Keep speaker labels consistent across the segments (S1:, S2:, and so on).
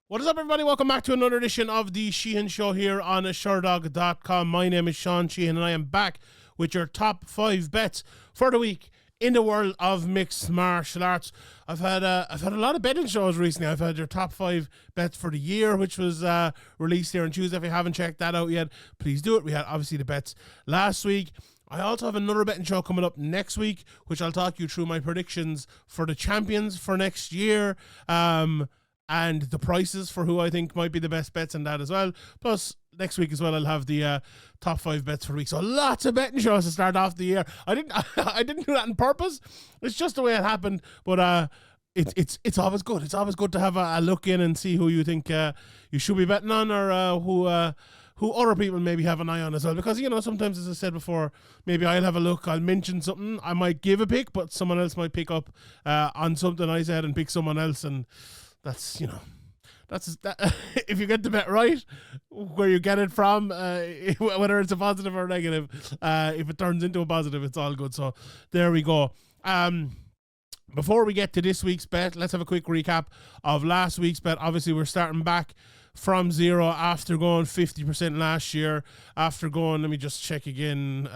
S1: What is up, everybody? Welcome back to another edition of the Sheehan Show here on Sherdog.com. My name is Sean Sheehan, and I am back with your top 5 bets for the week in the world of mixed martial arts. I've had a lot of betting shows recently. I've had your top 5 bets for the year, which was released here on Tuesday. If you haven't checked that out yet, please do it. We had obviously the bets last week. I also have another betting show coming up next week, which I'll talk you through my predictions for the champions for next year. And the prices for who I think might be the best bets in that as well. Plus, next week as well, I'll have the top 5 bets for the week. So lots of betting shows to start off the year. I didn't do that on purpose. It's just the way it happened. But it's always good. It's always good to have a look in and see who you think you should be betting on, or who other people maybe have an eye on as well. Because, you know, sometimes, as I said before, maybe I'll have a look, I'll mention something, I might give a pick, but someone else might pick up on something I said and pick someone else, and that's, you know, that if you get the bet right, where you get it from, whether it's a positive or a negative, if it turns into a positive, it's all good. So there we go. Before we get to this week's bet, let's have a quick recap of last week's bet. Obviously, we're starting back from zero after going 50% last year. After going, let me just check again,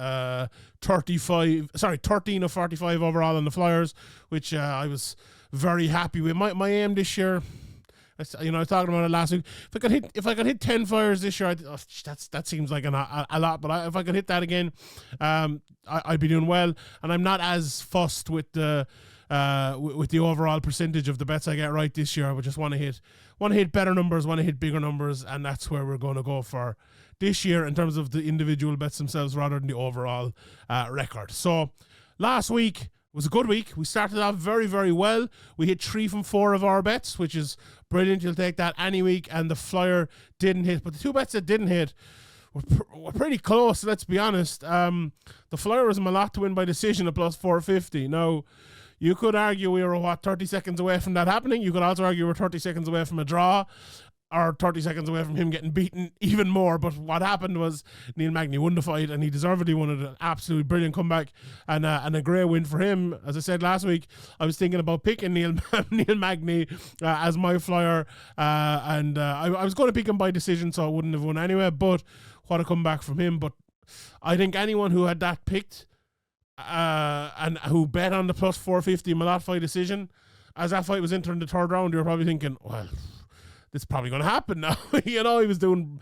S1: 13 of 45 overall on the Flyers, which I was very happy with. My aim this year, you know, I was talking about it last week. If I could hit 10 Flyers this year, that seems like a lot. But if I could hit that again, I'd be doing well. And I'm not as fussed with the overall percentage of the bets I get right this year. I would just want to hit better numbers, want to hit bigger numbers, and that's where we're going to go for this year in terms of the individual bets themselves rather than the overall record. So last week was a good week. We started off very, very well. We hit 3 from 4 of our bets, which is brilliant. You'll take that any week. And the Flyer didn't hit. But the 2 bets that didn't hit were pretty close, let's be honest. The Flyer was a lot to win by decision at plus 450. Now, you could argue we were, 30 seconds away from that happening. You could also argue we're 30 seconds away from a draw, or 30 seconds away from him getting beaten even more. But what happened was Neil Magny won the fight, and he deservedly won it. An absolutely brilliant comeback and a great win for him. As I said last week, I was thinking about picking Neil Magny as my Flyer, and I was going to pick him by decision, so I wouldn't have won anyway. But what a comeback from him. But I think anyone who had that picked and who bet on the plus 450 Malat fight decision, as that fight was entering the 3rd round, you were probably thinking, well, this is probably going to happen now. You know, he was doing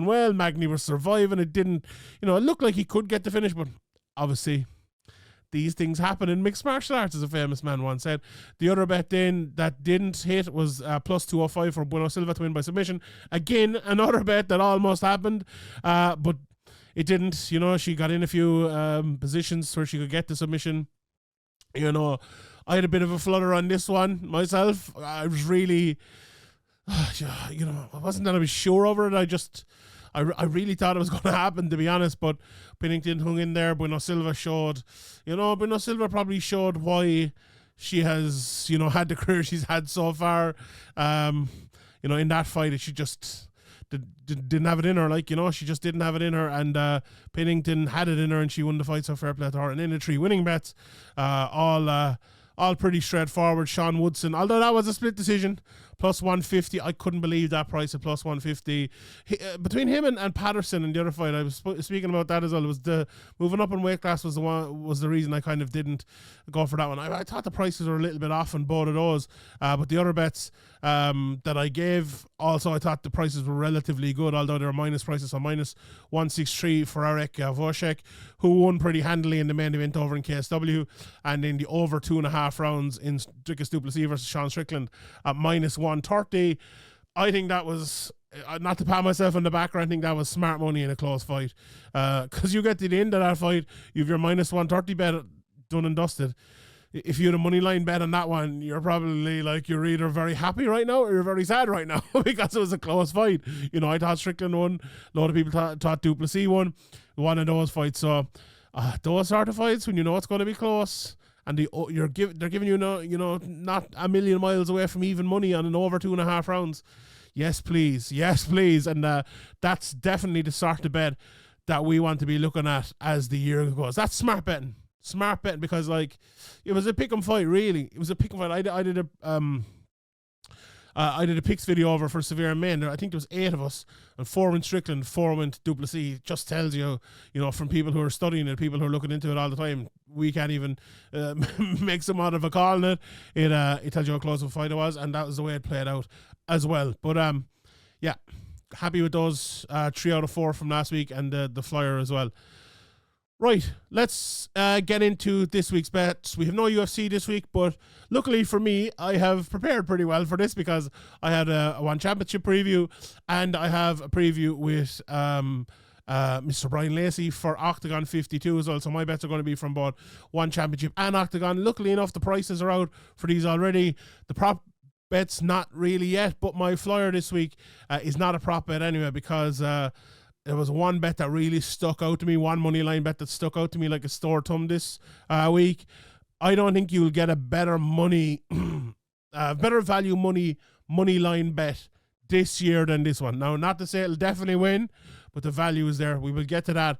S1: well. Magny was surviving. It didn't, you know, it looked like he could get the finish, but obviously these things happen in mixed martial arts, as a famous man once said. The other bet then that didn't hit was plus 205 for Bueno Silva to win by submission. Again, another bet that almost happened, but it didn't. You know, she got in a few positions where she could get the submission. You know, I had a bit of a flutter on this one myself. I was really, you know, I wasn't that I was sure over it. I really thought it was going to happen, to be honest. But Pennington hung in there. Bueno Silva probably showed why she has, you know, had the career she's had so far. You know, in that fight, she just didn't have it in her, like, you know, she just didn't have it in her, and Pennington had it in her, and she won the fight. So fair play to her. And in the 3 winning bets, all pretty straightforward. Sean Woodson, although that was a split decision, plus 150. I couldn't believe that price at plus 150. Between him and Patterson in the other fight, I was speaking about that as well. It was the moving up in weight class was the reason I kind of didn't go for that one. I thought the prices were a little bit off on both of those, but the other bets that I gave, also I thought the prices were relatively good, although they were minus prices. So minus 163 for Arek Voshek, who won pretty handily in the main event over in KSW, and in the over 2.5 rounds in Dricus du Plessis versus Sean Strickland at minus 130. I think that was, not to pat myself on the back, I think that was smart money in a close fight, because you get to the end of that fight, you have your minus 130 bet done and dusted. If you had a money line bet on that one, you're probably like, you're either very happy right now or you're very sad right now because it was a close fight. You know, I thought Strickland won. A lot of people thought du Plessis won one of those fights. So those sort of fights, when you know it's going to be close, and they're giving you not a million miles away from even money on an over 2.5 rounds. Yes, please. And that's definitely the sort of bet that we want to be looking at as the year goes. That's smart betting. Because, like, it was a pick 'em fight, really. It was a pick 'em fight. I did I did a picks video over for Severe and Main. I think there was 8 of us, and 4 went Strickland, 4 went Duplessis. Just tells you, from people who are studying it, people who are looking into it all the time, we can't even make some out of a call in it. It tells you how close of a fight it was, and that was the way it played out as well. But yeah, happy with those 3 out of 4 from last week, and the Flier as well. Right, let's get into this week's bets. We have no UFC this week, but luckily for me, I have prepared pretty well for this because I had a One Championship preview, and I have a preview with Mr. Brian Lacey for Oktagon 52 as well. So my bets are going to be from both One Championship and Oktagon. Luckily enough, the prices are out for these already. The prop bet's not really yet, but my Flyer this week is not a prop bet anyway, because there was one bet that really stuck out to me, one money line bet that stuck out to me like a sore thumb this week. I don't think you'll get a better better value money line bet this year than this one. Now, not to say it'll definitely win, but the value is there. We will get to that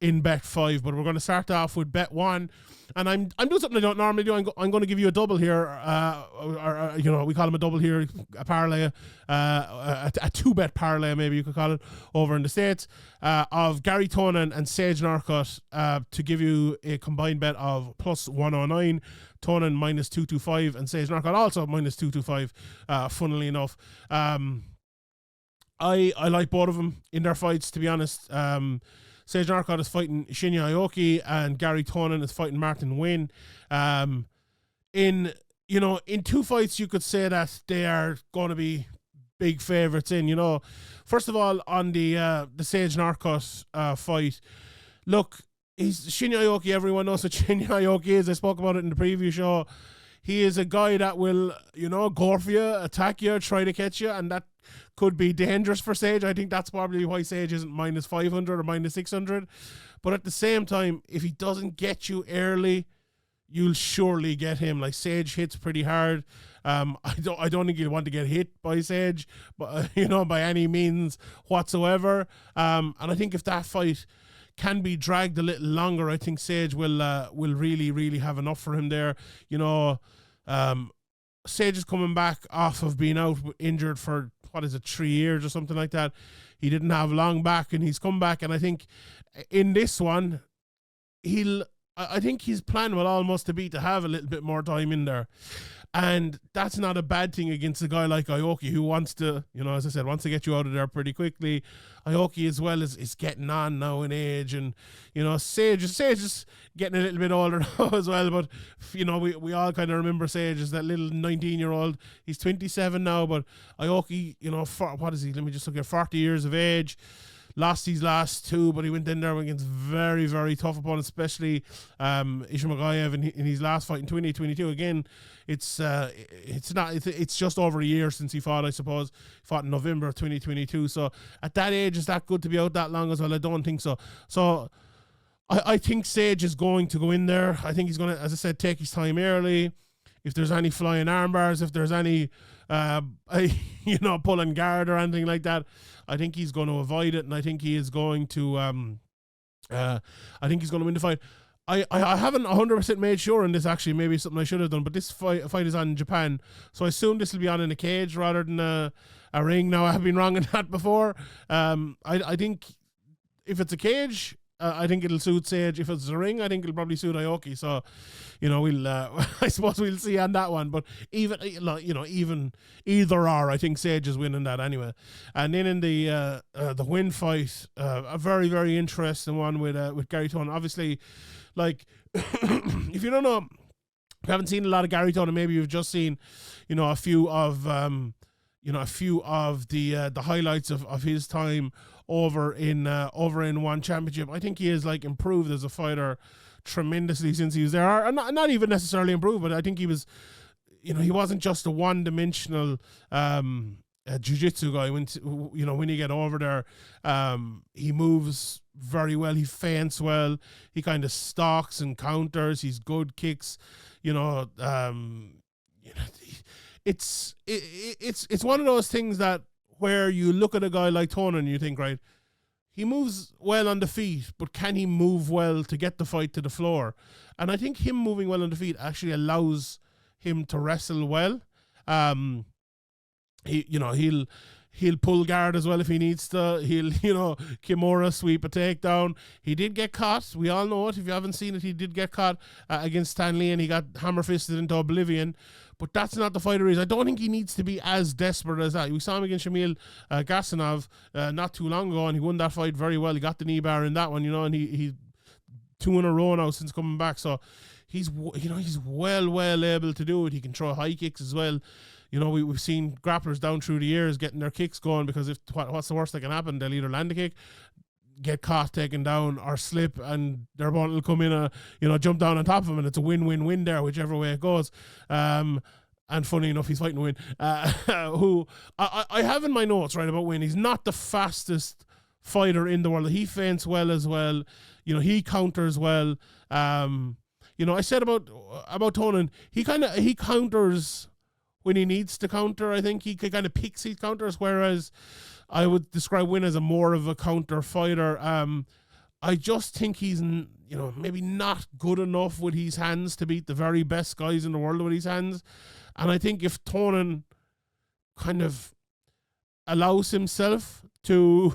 S1: in bet 5, but we're going to start off with bet 1, and I'm doing something I don't normally do. I'm going to give you a double here, or we call them a double here, a parlay, a 2-bet parlay, maybe you could call it, over in the States, of Garry, Tonon and Sage Northcutt, to give you a combined bet of plus 109, Tonon minus 225, and Sage Northcutt also minus 225, funnily enough. I like both of them in their fights, to be honest. Sage Northcutt is fighting Shinya Aoki, and Garry Tonon is fighting Martin Nguyen. In 2 fights, you could say that they are going to be big favourites in. First of all, on the Sage Northcutt fight, look, he's Shinya Aoki. Everyone knows what Shinya Aoki is. I spoke about it in the preview show. He is a guy that will, go for you, attack you, try to catch you, and that could be dangerous for Sage. I think that's probably why Sage isn't minus 500 or minus 600. But at the same time, if he doesn't get you early, you'll surely get him. Like, Sage hits pretty hard. I don't think you'll want to get hit by Sage, but by any means whatsoever. And I think if that fight can be dragged a little longer, I think Sage will really, really have enough for him there. Sage is coming back off of being out injured for 3 years or something like that. He didn't have long back, and he's come back, and I think in this one I think his plan will almost be to have a little bit more time in there. And that's not a bad thing against a guy like Aoki, who wants to, as I said, wants to get you out of there pretty quickly. Aoki as well is getting on now in age, and Sage is getting a little bit older now as well. But we all kind of remember Sage as that little 19-year-old. He's 27 now, but Aoki, what is he? Let me just look at 40 years of age. Lost his last 2, but he went in there against very, very tough opponents, especially Ishimagayev in his last fight in 2022. Again, it's just over a year since he fought, I suppose. He fought in November of 2022. So at that age, is that good to be out that long as well? I don't think so. So I think Sage is going to go in there. I think he's going to, as I said, take his time early. If there's any flying arm bars, if there's any pulling guard or anything like that, I think he's going to avoid it, and I think he is going to win the fight. I haven't 100% made sure in this, actually. Maybe something I should have done, but this fight is on in Japan, so I assume this will be on in a cage rather than a ring. Now, I have been wrong in that before. I think if it's a cage, I think it'll suit Sage. If it's a ring, I think it'll probably suit Aoki. So, we'll I suppose we'll see on that one. But even either or, I think Sage is winning that anyway. And then in the win fight, a very, very interesting one with Garry Tonon. Obviously, like if you don't know, if you haven't seen a lot of Garry Tonon, maybe you've just seen a few of the highlights of his time over in One Championship. I think he has improved as a fighter tremendously since he was there. Or not even necessarily improved, but I think he was, he wasn't just a one-dimensional jiu-jitsu guy. When you get over there, he moves very well. He feints well. He kind of stalks and counters. He's good kicks. It's one of those things that where you look at a guy like Tonon and you think, right, he moves well on the feet, but can he move well to get the fight to the floor? And I think him moving well on the feet actually allows him to wrestle well. He'll pull guard as well if he needs to. He'll, Kimura sweep a takedown. He did get caught. We all know it. If you haven't seen it, he did get caught against Stanley, and he got hammer-fisted into oblivion. But that's not the fighter he is. I don't think he needs to be as desperate as that. We saw him against Shamil Gasanov not too long ago, and he won that fight very well. He got the knee bar in that one, and he 2 in a row now since coming back. So he's well able to do it. He can throw high kicks as well. We've seen grapplers down through the years getting their kicks going, because what's the worst that can happen? They'll either land a kick, get caught, taken down, or slip, and their opponent will come in jump down on top of him, and it's a win-win-win there, whichever way it goes. And funny enough, he's fighting Win, who I have in my notes right about Win. He's not the fastest fighter in the world. He feints well as well. He counters well. I said about Tonon, he counters when he needs to counter. I think he kind of picks his counters, whereas I would describe Win as a more of a counter fighter. I just think he's, maybe not good enough with his hands to beat the very best guys in the world with his hands. And I think if Tonon kind of allows himself to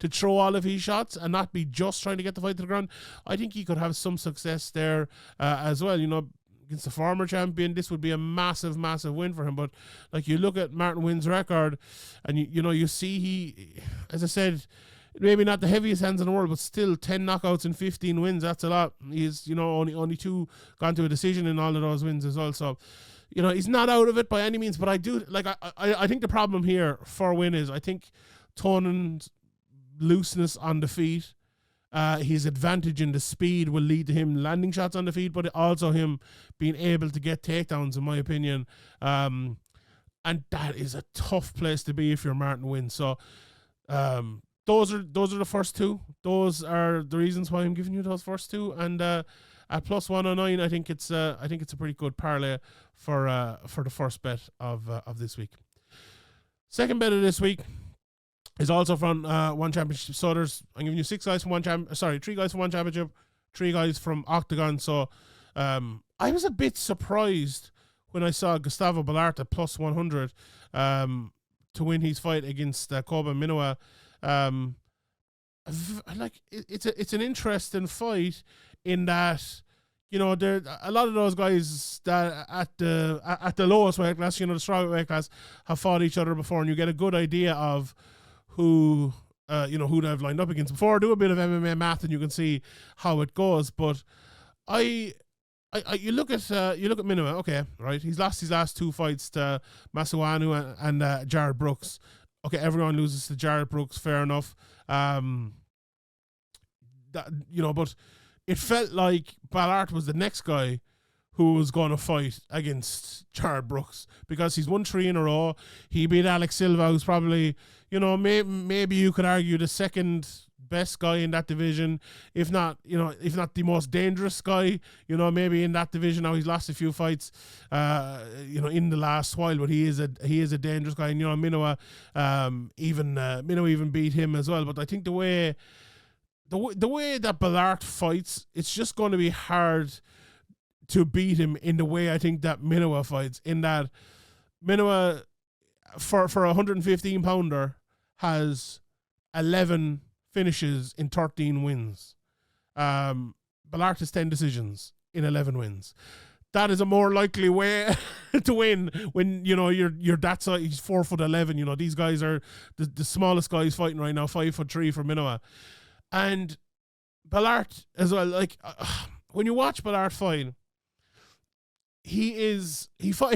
S1: to throw all of his shots and not be just trying to get the fight to the ground, I think he could have some success there as well. Against the former champion, this would be a massive win for him. But like, you look at Martin Win's record, and you see he, as I said, maybe not the heaviest hands in the world, but still 10 knockouts and 15 wins. That's a lot. He's only 2 gone to a decision in all of those wins as well. So he's not out of it by any means. But I do like, I think the problem here for Win is, I think Tonon's looseness on the feet, his advantage in the speed will lead to him landing shots on the feet, but also him being able to get takedowns, in my opinion. And that is a tough place to be if you're Martin Win. So those are the first 2. Those are the reasons why I'm giving you those first 2. And at +109, I think it's a pretty good parlay for the first bet of this week. Second bet of this week is also from one championship. So I'm giving you 3 guys from one championship, 3 guys from Oktagon. So I was a bit surprised when I saw Gustavo Balart at +100 to win his fight against Koba Minowa. It's an interesting fight in that, there a lot of those guys that at the lowest weight class, the strawweight weight class, have fought each other before, and you get a good idea of who they've lined up against before. Do a bit of MMA math, and you can see how it goes. But you look at Minowa. Okay, right. He's lost his last 2 fights to Masuanu and Jared Brooks. Okay, everyone loses to Jared Brooks. Fair enough. But it felt like Balart was the next guy who was going to fight against Jared Brooks, because he's won 3 in a row. He beat Alex Silva, who's probably, maybe you could argue the second best guy in that division, if not the most dangerous guy, maybe in that division. Now, he's lost a few fights, in the last while, but he is a dangerous guy. And, Minowa, Minowa even beat him as well. But I think the way that Balart fights, it's just going to be hard to beat him in the way I think that Minowa fights, in that Minowa, for a 115 pounder, has 11 finishes in 13 wins. Balart has 10 decisions in 11 wins. That is a more likely way to win when you're that size. He's 4'11". These guys are the smallest guys fighting right now, 5'3" for Minowa. And Balart as well, like, when you watch Balart fight, he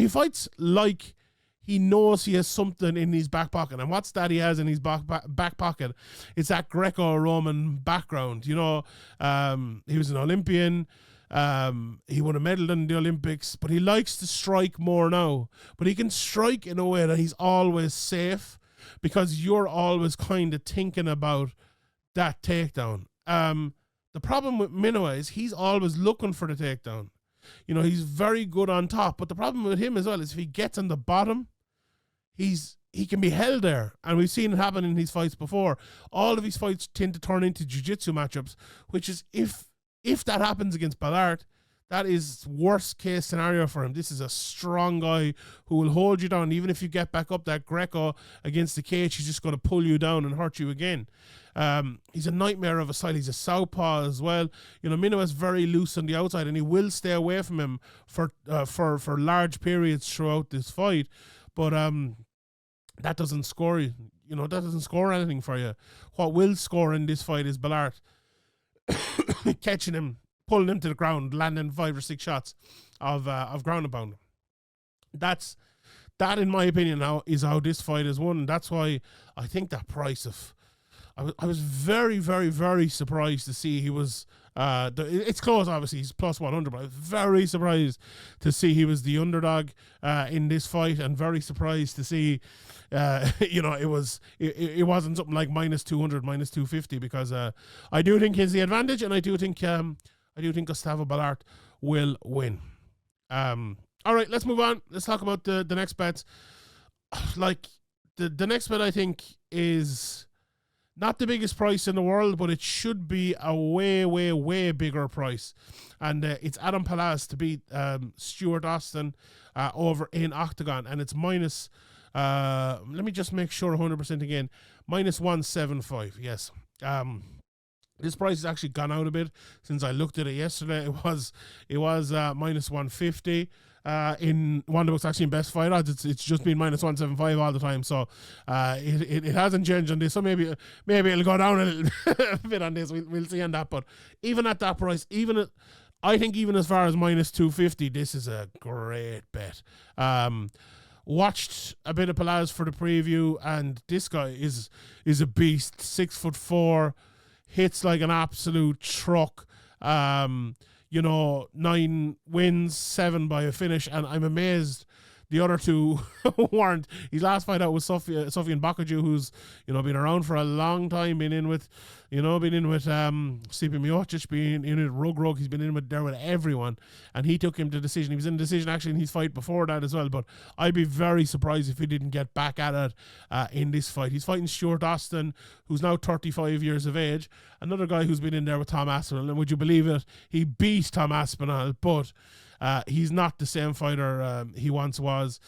S1: fights like he knows he has something in his back pocket. And what's that he has in his back pocket? It's that Greco-Roman background. He was an Olympian. He won a medal in the Olympics, but he likes to strike more now. But he can strike in a way that he's always safe, because you're always kind of thinking about that takedown. The problem with Minowa is he's always looking for the takedown. He's very good on top, but the problem with him as well is if he gets on the bottom, he can be held there. And we've seen it happen in his fights before. All of his fights tend to turn into jiu-jitsu matchups, which is, if that happens against Balart, That is worst case scenario for him. This is a strong guy who will hold you down. Even if you get back up that Greco against the cage, he's just going to pull you down and hurt you again. He's a nightmare of a style. He's a southpaw as well. You know, Minowa is very loose on the outside, and he will stay away from him for large periods throughout this fight. But that doesn't score you. You know, that doesn't score anything for you. What will score in this fight is Balart catching him, pulling him to the ground, landing 5 or 6 shots of ground and pound. That, in my opinion, is how this fight is won. That's why I think that price of... I was very, very, very surprised to see he was... it's close, obviously. He's plus 100, but I was very surprised to see he was the underdog in this fight, and very surprised to see, you know, it wasn't something like minus 200, minus 250, because I do think he's the advantage, and I do think Gustavo Balart will win. All right, let's move on. Let's talk about the next bets. Like, the next bet, I think, is not the biggest price in the world, but it should be a way, way, way bigger price. And it's Adam Palasz to beat Stuart Austin over in Oktagon. And it's minus, let me just make sure 100% again, minus 175, yes. This price has actually gone out a bit since I looked at it yesterday. It was minus 150. In Wonderbooks, actually in Best Fight Odds, it's just been minus 175 all the time. So it hasn't changed on this. So maybe it'll go down a little bit on this. We'll see on that. But even at that price, I think even as far as minus 250, this is a great bet. Watched a bit of Palasz for the preview, and this guy is a beast. 6'4", hits like an absolute truck. You know, 9 wins, 7 by a finish, and I'm amazed the other 2 weren't. His last fight out was Sofian Bakaju, who's, you know, been around for a long time, been in with Stipe Miocic, been in with Rug. He's been in with everyone, and he took him to decision. He was in decision actually in his fight before that as well, but I'd be very surprised if he didn't get back at it in this fight. He's fighting Stuart Austin, who's now 35 years of age, another guy who's been in there with Tom Aspinall, and would you believe it, he beat Tom Aspinall, but he's not the same fighter he once was.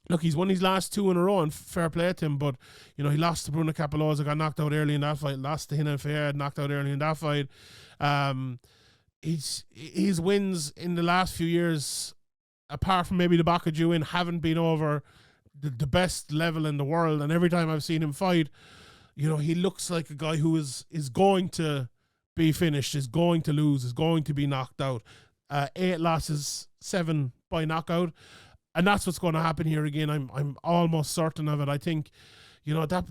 S1: Look, he's won his last 2 in a row, and fair play to him, but, you know, he lost to Bruno Capoloza, got knocked out early in that fight, lost to Hinan Fair, knocked out early in that fight. His wins in the last few years, apart from maybe the Bakaju win, haven't been over the best level in the world, and every time I've seen him fight, you know, he looks like a guy who is going to be finished, is going to lose, is going to be knocked out. 8 losses, 7 by knockout. And that's what's going to happen here again. I'm almost certain of it. I think, you know, that...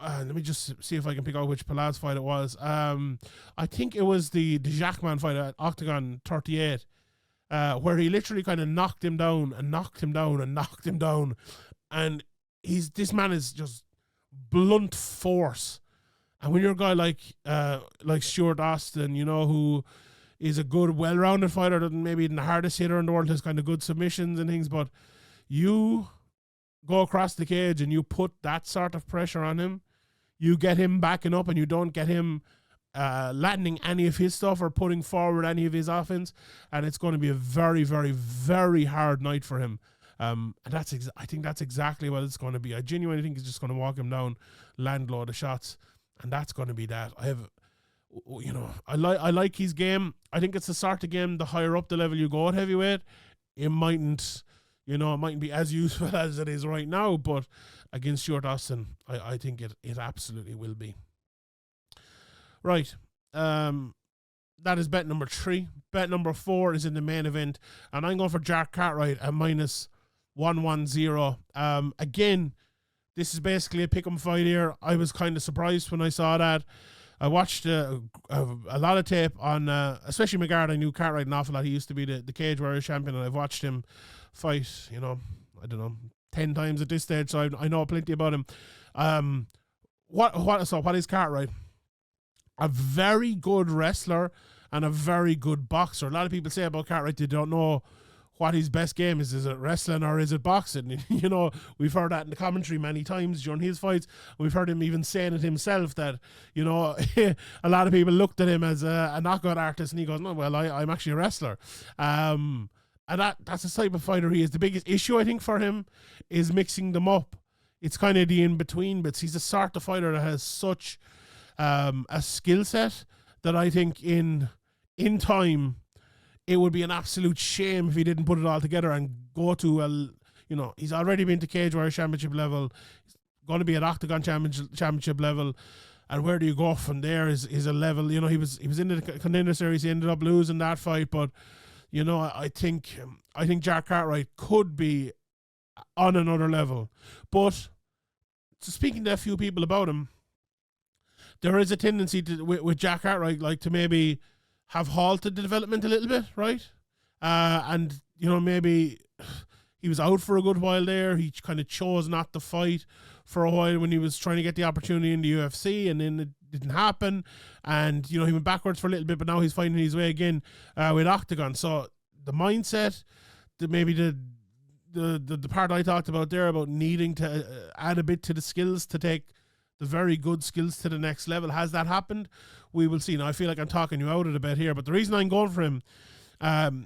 S1: let me just see if I can pick out which Palasz fight it was. I think it was the Jackman fight at Oktagon 38, where he literally kind of knocked him down and knocked him down and knocked him down. And this man is just blunt force. And when you're a guy like Stuart Austin, you know, who is a good, well-rounded fighter, doesn't maybe the hardest hitter in the world, has kind of good submissions and things, but you go across the cage and you put that sort of pressure on him, you get him backing up, and you don't get him landing any of his stuff or putting forward any of his offense, and it's going to be a very, very, very hard night for him. And I think that's exactly what it's going to be. I genuinely think he's just going to walk him down, land load of shots, and that's going to be that. I like his game. I think it's the sort of game, the higher up the level you go at heavyweight, it mightn't be as useful as it is right now, but against Stuart Austin, I think it absolutely will be. Right. That is bet number 3. Bet number 4 is in the main event, and I'm going for Jack Cartwright at minus 110. Again, this is basically a pick'em fight here. I was kind of surprised when I saw that. I watched a lot of tape on, especially McGard. I knew Cartwright an awful lot. He used to be the Cage Warriors champion, and I've watched him fight, 10 times at this stage, so I know plenty about him. What is Cartwright? A very good wrestler and a very good boxer. A lot of people say about Cartwright they don't know what his best game is. Is it wrestling or is it boxing? You know, we've heard that in the commentary many times during his fights. We've heard him even saying it himself that, you know, a lot of people looked at him as a knockout artist, and he goes, no, well, I'm actually a wrestler. And that's the type of fighter he is. The biggest issue, I think, for him is mixing them up. It's kind of the in-between bits. He's the sort of fighter that has such a skill set that I think in time, it would be an absolute shame if he didn't put it all together and go to he's already been to Cage Warrior Championship level. He's going to be at Oktagon Championship level. And where do you go from there is a level, you know, he was in the Contender Series. He ended up losing that fight. But, you know, I think Jack Cartwright could be on another level. But speaking to a few people about him, there is a tendency with Jack Cartwright, like, to maybe have halted the development a little bit, right? And, you know, maybe he was out for a good while there. He kind of chose not to fight for a while when he was trying to get the opportunity in the UFC, and then it didn't happen. And, you know, he went backwards for a little bit, but now he's finding his way again with Octagon. So the mindset, maybe the part I talked about there about needing to add a bit to the skills to take the very good skills to the next level. Has that happened? We will see. Now, I feel like I'm talking you out of a bit here, but the reason I'm going for him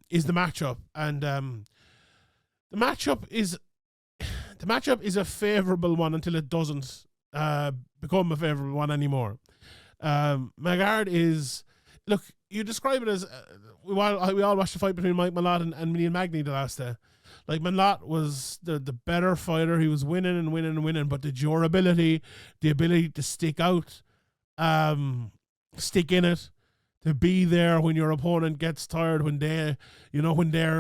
S1: is the matchup. And the matchup is a favourable one until it doesn't become a favourable one anymore. Magard is... Look, you describe it as... we all watched the fight between Mike Malott and Neil Magny the last day. Like, Malott was the better fighter. He was winning, but the durability, the ability to stick out, stick in it, to be there when your opponent gets tired, when their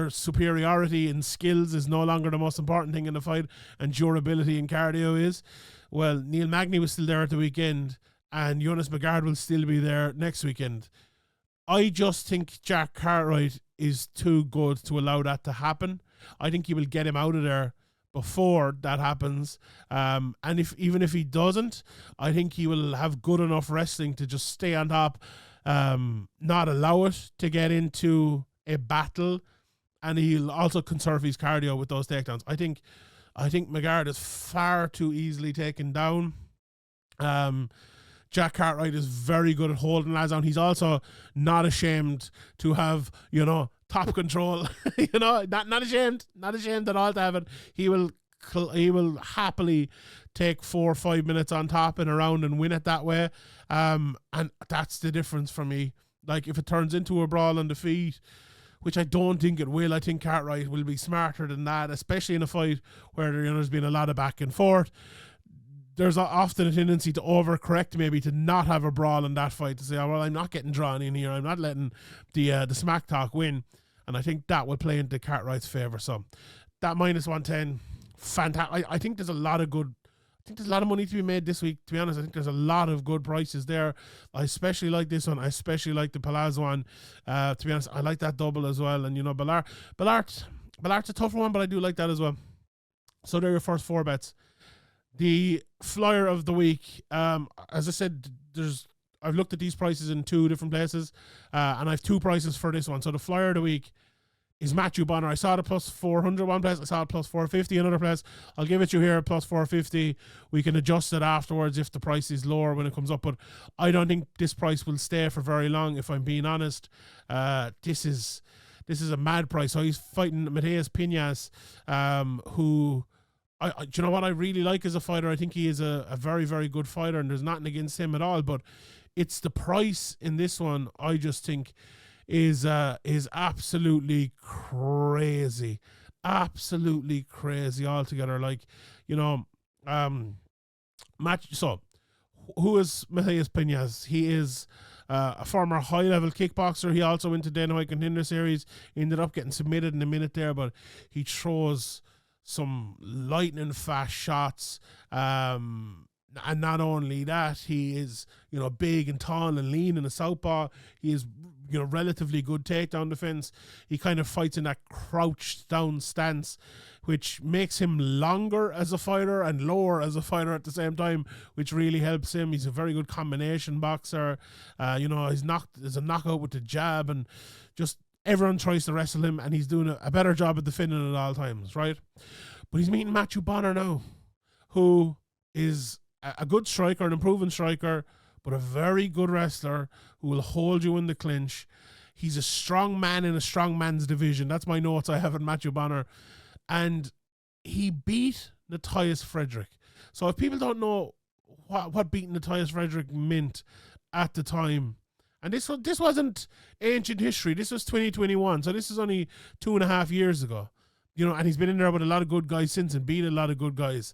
S1: superiority in skills is no longer the most important thing in the fight, and durability and cardio is. Well, Neil Magny was still there at the weekend, and Jonas Magard will still be there next weekend. I just think Jack Cartwright is too good to allow that to happen. I think he will get him out of there before that happens. And even if he doesn't, I think he will have good enough wrestling to just stay on top, not allow it to get into a battle, and he'll also conserve his cardio with those takedowns. I think Magard is far too easily taken down. Jack Cartwright is very good at holding lads down. He's also not ashamed to have, you know, top control. You know, not ashamed at all to have it. He will happily take 4 or 5 minutes on top in a round and win it that way. And that's the difference for me. Like, if it turns into a brawl on the feet, which I don't think it will, I think Cartwright will be smarter than that, especially in a fight where there's been a lot of back and forth. There's often a tendency to overcorrect, maybe to not have a brawl in that fight, to say, oh, well, I'm not getting drawn in here. I'm not letting the smack talk win. And I think that will play into Cartwright's favour. So that minus 110, fantastic. I think there's a lot of money to be made this week. To be honest, I think there's a lot of good prices there. I especially like this one. I especially like the Palasz one. To be honest, I like that double as well. And, you know, Ballart's a tougher one, but I do like that as well. So they're your first 4 bets. The flyer of the week, as I said, I've looked at these prices in 2 different places, and I have 2 prices for this one. So the flyer of the week is Matthew Bonner. I saw it at plus 400 one place. I saw it plus 450 another place. I'll give it you here at plus 450. We can adjust it afterwards if the price is lower when it comes up, but I don't think this price will stay for very long, if I'm being honest. This is a mad price. So he's fighting Mateus Piñas, who... do you know what I really like as a fighter? I think he is a very, very good fighter, and there's nothing against him at all. But it's the price in this one I just think is absolutely crazy altogether. Like, you know, So, who is Mateus Piñas? He is a former high-level kickboxer. He also went to Dana White Contender Series. He ended up getting submitted in a minute there, but he throws some lightning fast shots, and not only that, he is, you know, big and tall and lean in a southpaw. He is, you know, relatively good takedown defense. He kind of fights in that crouched down stance, which makes him longer as a fighter and lower as a fighter at the same time, which really helps him. He's a very good combination boxer. You know, there's a knockout with the jab, and just everyone tries to wrestle him, and he's doing a better job at defending at all times, right? But he's meeting Matthew Bonner now, who is a good striker, an improving striker, but a very good wrestler who will hold you in the clinch. He's a strong man in a strong man's division. That's my notes I have on Matthew Bonner. And he beat Matthias Frederick. So if people don't know what beating Matthias Frederick meant at the time, and this wasn't ancient history, this was 2021, so this is only 2.5 years ago. You know, and he's been in there with a lot of good guys since and beat a lot of good guys.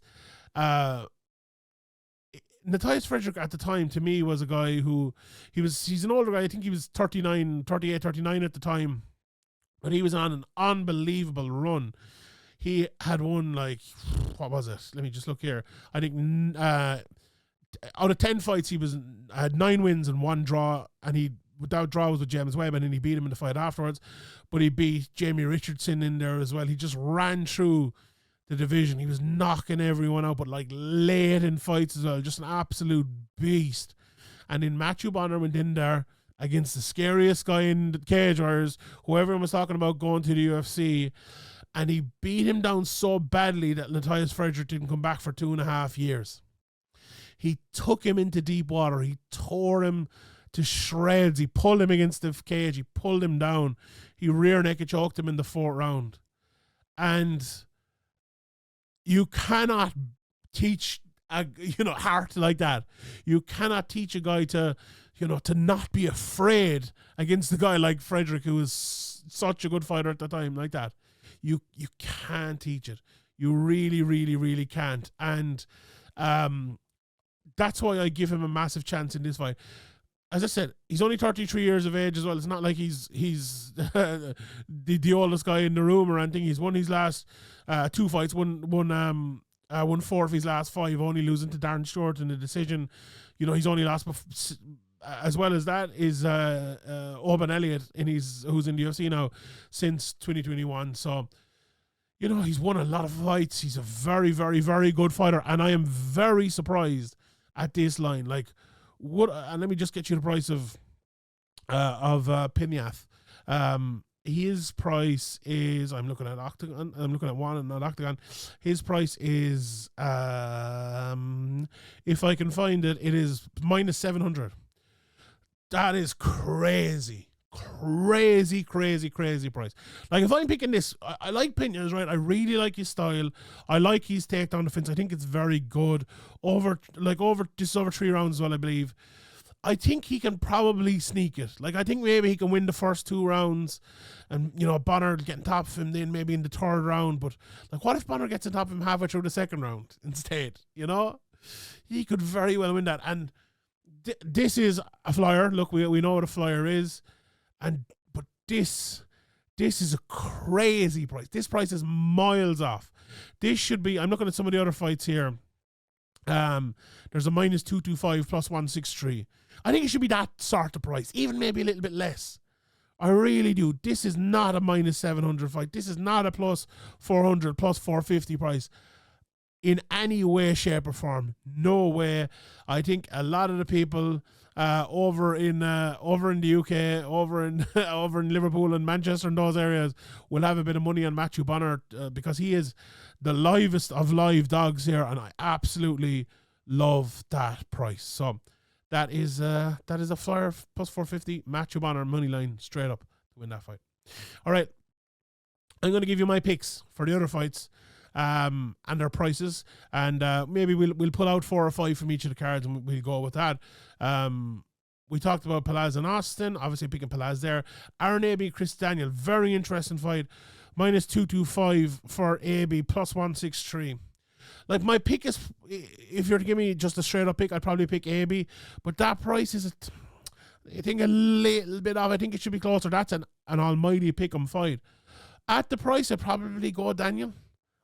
S1: Matthias Frederick at the time, to me, was a guy who, he's an older guy. I think he was 38, 39 at the time. But he was on an unbelievable run. He had won, like, what was it? Let me just look here. I think out of 10 fights, he had 9 wins and 1 draw. And without draw was with James Webb, and then he beat him in the fight afterwards. But he beat Jamie Richardson in there as well. He just ran through the division. He was knocking everyone out, but like late in fights as well. Just an absolute beast. And then Matthew Bonner went in there against the scariest guy in the cage, whereas who everyone was talking about going to the UFC, and he beat him down so badly that Matthias Frederick didn't come back for 2.5 years. He took him into deep water. He tore him to shreds. He pulled him against the cage. He pulled him down. He rear naked choked him in the 4th round. And you cannot teach a heart like that. You cannot teach a guy to not be afraid against a guy like Frederick, who was such a good fighter at the time, like that. You can't teach it. You really, really, really can't. And that's why I give him a massive chance in this fight. As I said, he's only 33 years of age as well. It's not like he's the oldest guy in the room or anything. He's won his last 2 fights, won 4 of his last 5, only losing to Darren Stewart in the decision. You know, he's only lost as well as that is Oban Elliott who's in the UFC now since 2021. So, you know, he's won a lot of fights. He's a very, very, very good fighter, and I am very surprised at this line. Like, and let me just get you the price of Pinyath. His price is, I'm looking at Oktagon. I'm looking at one and not Oktagon. His price is, if I can find it, it is -700. That is crazy. Crazy price. Like, if I'm picking this, I like Pinya's, right? I really like his style. I like his takedown defense. I think it's very good. Over 3 rounds as well, I believe. I think he can probably sneak it. Like, I think maybe he can win the first 2 rounds, and, you know, Bonner get on top of him then maybe in the 3rd round. But, like, what if Bonner gets on top of him halfway through the 2nd round instead? You know, he could very well win that. And this is a flyer. Look, we know what a flyer is. But this is a crazy price. This price is miles off. This should be, I'm looking at some of the other fights here. There's a -225 plus 163. I think it should be that sort of price, even maybe a little bit less. I really do. This is not a -700 fight. This is not a plus 400, plus 450 price in any way, shape, or form. No way. I think a lot of the people over in the UK, over in Liverpool and Manchester and those areas will have a bit of money on Matthew Bonner because he is the livest of live dogs here, and I absolutely love that price. So that is a flyer plus 450 Matthew Bonner money line straight up to win that fight. All right, I'm going to give you my picks for the other fights. And their prices, and maybe we'll pull out 4 or 5 from each of the cards, and we'll go with that. We talked about Palasz and Austin, obviously picking Palasz there. Aaron Abbey, Chris Daniel, very interesting fight. -225 for Abbey, plus 163. Like, my pick is, if you're to give me just a straight up pick, I'd probably pick Abbey, but that price is I think a little bit off. I think it should be closer. That's an almighty pick'em fight. At the price, I'd probably go Daniel.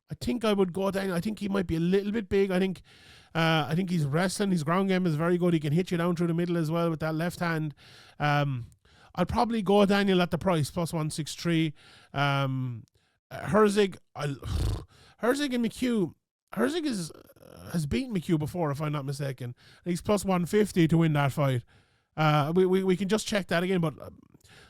S1: I think I would go Daniel. I think he might be a little bit big. I think he's wrestling. His ground game is very good. He can hit you down through the middle as well with that left hand. I'd probably go Daniel at the price, plus 163. Herzig and McHugh. Herzig has beaten McHugh before, if I'm not mistaken. He's plus 150 to win that fight. We can just check that again, but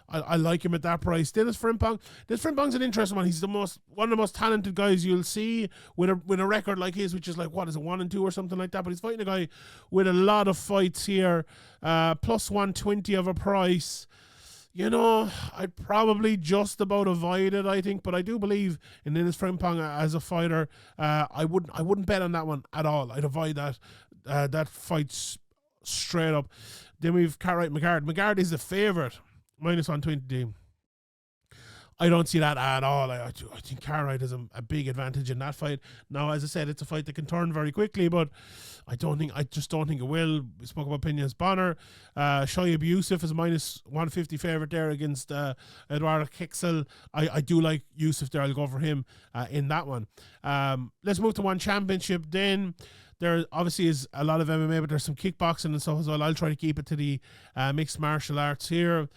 S1: I like him at that price. Dennis Frimpong's an interesting one. He's one of the most talented guys you'll see with a record like his, which is like, what is it, 1-2 or something like that. But he's fighting a guy with a lot of fights here, plus 120 of a price. You know, I'd probably just about avoid it, I think, but I do believe in Dennis Frimpong as a fighter. I wouldn't bet on that one at all. I'd avoid that fight straight up. Then we've Cartwright McGard. McGard is the favourite, minus 120. I don't see that at all. I think Cartwright has a big advantage in that fight. Now, as I said, it's a fight that can turn very quickly, but I just don't think it will. We spoke about Peñas Bonner. Shoaib Youssef is minus 150 favourite there against Eduardo Kexel. I do like Youssef there. I'll go for him in that one. Let's move to one championship then. There obviously is a lot of MMA, but there's some kickboxing and stuff as well. I'll try to keep it to the mixed martial arts here.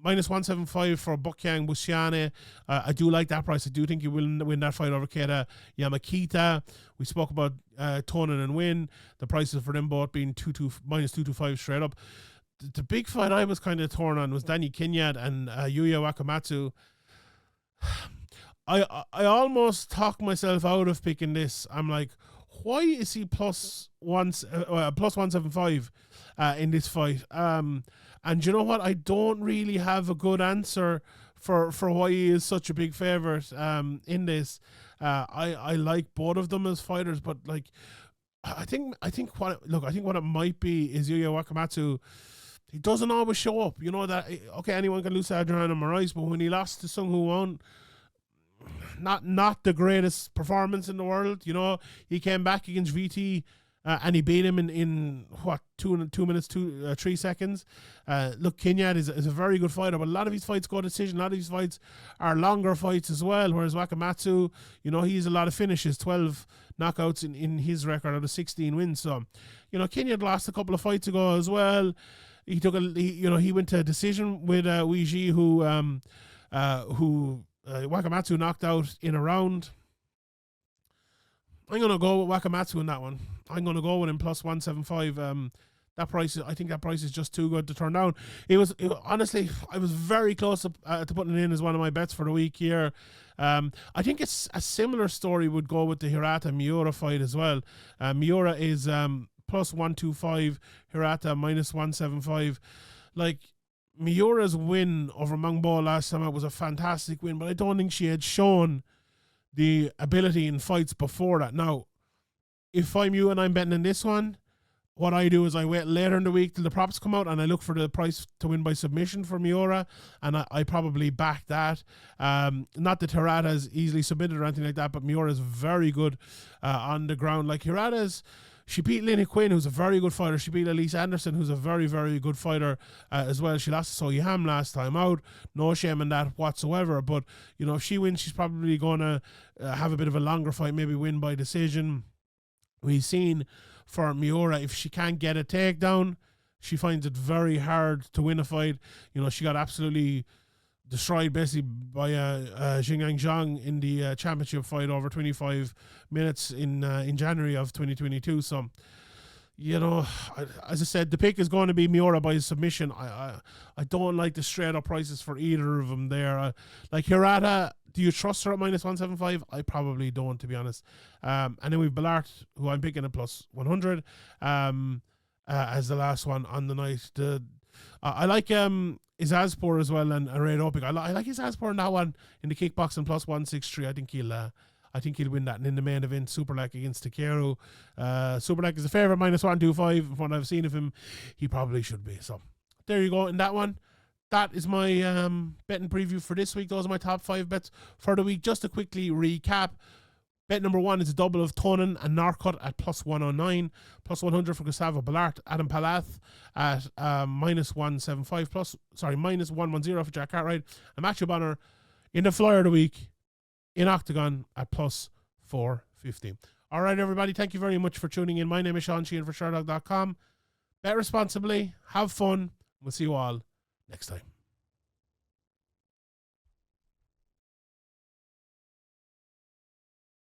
S1: Minus 175 for Bukyang Busiane. I do like that price. I do think he will win that fight over Keita Yamakita. We spoke about Tonon and Win. The prices for them both being minus 225 straight up. The big fight I was kind of torn on was Danny Kinyad and Yuya Wakamatsu. I almost talked myself out of picking this. I'm like, why is he plus 175 in this fight? And you know what? I don't really have a good answer for why he is such a big favourite in this. I like both of them as fighters, but like I think what it might be is Yuya Wakamatsu. He doesn't always show up. You know that, okay, anyone can lose to Adriano Moraes, but when he lost to Sung Woo Won, not the greatest performance in the world. You know, he came back against VT and he beat him in what, 2 minutes 3 seconds. Look, Kinyad is a very good fighter, but a lot of his fights go decision. A lot of his fights are longer fights as well. Whereas Wakamatsu, you know, he has a lot of finishes, 12 knockouts in his record out of 16 wins. So, you know, Kinyad lost a couple of fights ago as well. He went to a decision with Weiji, who Wakamatsu knocked out in a round. I'm going to go with Wakamatsu in that one. I'm going to go with him plus 175. I think that price is just too good to turn down. Honestly, I was very close to putting it in as one of my bets for the week here. I think it's a similar story would go with the Hirata Miura fight as well. Miura is plus 125, Hirata minus 175. Like, Miura's win over Mangbo last time out was a fantastic win, but I don't think she had shown the ability in fights before that. Now, if I'm you and I'm betting in this one, what I do is I wait later in the week till the props come out and I look for the price to win by submission for Miura, and I probably back that. Not that Hirata is easily submitted or anything like that, but Miura is very good on the ground. Like, she beat Lynn Quinn, who's a very good fighter. She beat Elise Anderson, who's a very, very good fighter as well. She lost to So Yam last time out. No shame in that whatsoever. But, you know, if she wins, she's probably going to have a bit of a longer fight, maybe win by decision. We've seen for Miura, if she can't get a takedown, she finds it very hard to win a fight. You know, she got absolutely destroyed basically by Xingyang Zhang in the championship fight over 25 minutes in January of 2022. So, you know, as I said, the pick is going to be Miura by submission. I don't like the straight up prices for either of them there. Like Hirata, do you trust her at minus 175? I probably don't, to be honest. And then we've Balart, who I'm picking at plus 100 as the last one on the night. I like Izazpor as well and Ray Opik. I like Izazpor in that one in the kickboxing plus 163. I think he'll win that. And in the main event, Superlek against Takeru. Superlek is a favourite, minus 125. From what I've seen of him, he probably should be. So there you go in that one. That is my betting preview for this week. Those are my top 5 bets for the week. Just to quickly recap, bet number 1 is a double of Tonon and Northcutt at plus 109, plus 100 for Gustavo Balart, Adam Palasz at minus 175, minus 110 for Jack Cartwright, and Matthew Bonner in the Flier of the week in Oktagon at plus 450. All right, everybody, thank you very much for tuning in. My name is Sean Sheehan for Sherdog.com. Bet responsibly, have fun. We'll see you all next time.